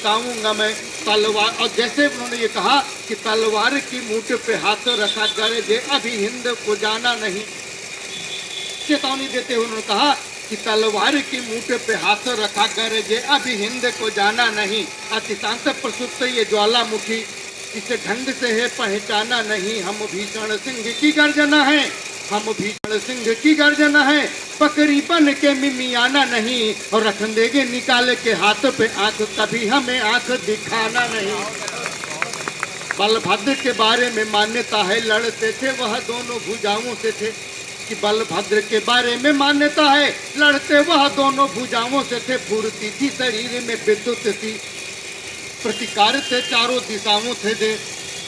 चुकाऊंगा मैं तलवार। और जैसे उन्होंने ये कहा कि तलवार की मूठ पे हाथ रखा गरजे अभी हिंद को जाना नहीं, चेतावनी देते हुए उन्होंने कहा कि तलवार की मूठ पे हाथ रखा गरजे अभी हिंद को जाना नहीं। अति शांत प्रसुप्त ये ज्वालामुखी इसे ढंग से है पहचाना नहीं। हम भीषण सिंह की गर्जना है, हम भीषण सिंह की गर्जना है, बकरी बन के मिमियाना नहीं। और रख देंगे निकाल के हाथ पे आंख, कभी हमें आंख दिखाना नहीं। बलभद्र के बारे में मान्यता है लड़ते थे वह दोनों भुजाओं से थे, कि बलभद्र के बारे में मान्यता है लड़ते वह दोनों भुजाओं से थे। फुर्ती थी शरीर में विद्युत थी, प्रतिकार थे चारों दिशाओं से थे।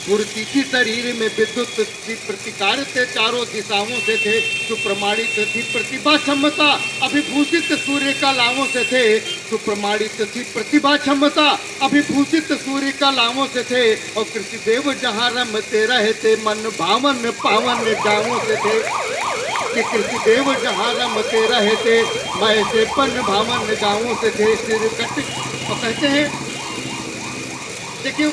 फुर्ती थी शरीर में विद्युत थी, प्रतिकार थे चारों दिशाओं से थे। सुप्रमाणित थी प्रतिभा क्षमता, अभिभूषित सूर्य का लावों से थे। सुप्रमाणित थी प्रतिभा क्षमता, अभिभूषित सूर्य का लावों से थे। और कृषिदेव जहाँ रमते रहते मन भावन पावन गाँवों से थे, कि कृषिदेव जहाँ रमते रहते मैं से पन भावन गाँवों से थे। सिर कट। और कहते हैं देखिए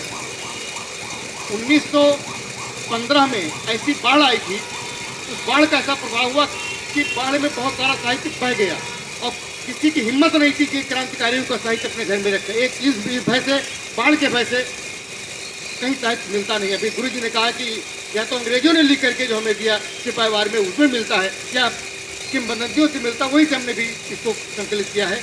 1915 में ऐसी बाढ़ आई थी, उस बाढ़ का ऐसा प्रभाव हुआ कि बाढ़ में बहुत सारा साहित्य बह गया और किसी की हिम्मत नहीं थी कि क्रांतिकारियों का साहित्य अपने घर में रखें। एक इस भय से, बाढ़ के भय से कहीं साहित्य मिलता नहीं। अभी गुरु जी ने कहा कि या तो अंग्रेजों ने लिख करके जो हमें दिया सिपाही वार में उसमें मिलता है, या किंवदंतियों से मिलता, वही से हमने भी इसको संकलित किया है।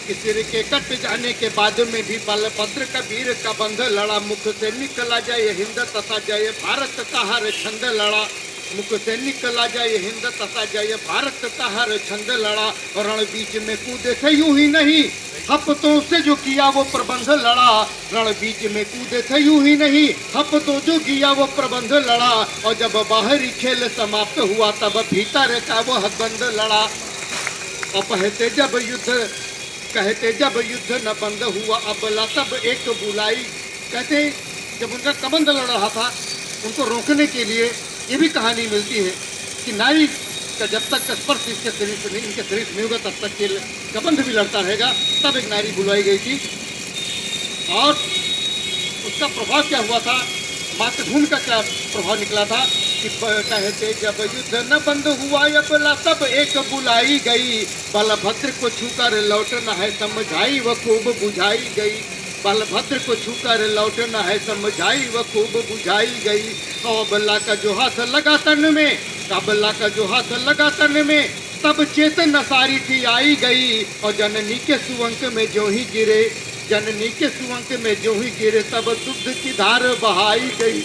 किसी के कट जाने के बाद में भी बलभद्र का वीर का बंध लड़ा। मुख से निकला जाए हिंद तथा जय भारत का हर छंद लड़ा। मुख से निकला जाए हिंद तथा जय भारत का हर छंद लड़ा। और रण बीच में कूदे थे यूं ही नहीं, हफ्तों से जो किया वो प्रबंध लड़ा। रण बीच में कूदे थे यूं ही नहीं, हफ्तों जो किया वो प्रबंध लड़ा। और जब बाहरी खेल समाप्त हुआ तब भीतर का वह बंद लड़ा। और कहते जब युद्ध न बंद हुआ अबला तब एक बुलाई। कहते जब उनका कबंध लड़ रहा था, उनको रोकने के लिए ये भी कहानी मिलती है कि नारी का जब तक स्पर्श इनके शरीर में होगा तब तक ये कबंध भी लड़ता रहेगा। तब एक नारी बुलाई गई थी और उसका प्रभाव क्या हुआ था, मातृभूमि का क्या प्रभाव निकला था कि कहते जब युद्ध न बंद हुआ अबला तब एक बुलाई गई। बलभद्र को छूकर लौटना है समझाई व खूब बुझाई गई। बलभद्र को छूकर लौटना है समझाई व खूब बुझाई गई। और अबला का जो हाथ लगा तन में, अबला का जो हाथ लगा तन में तब चेतन सारी थी आई गई। और जननी के सुअंक में जो ही गिरे, जननी के सुअंक में जो ही गिरे तब दुग्ध की धार बहाई गई।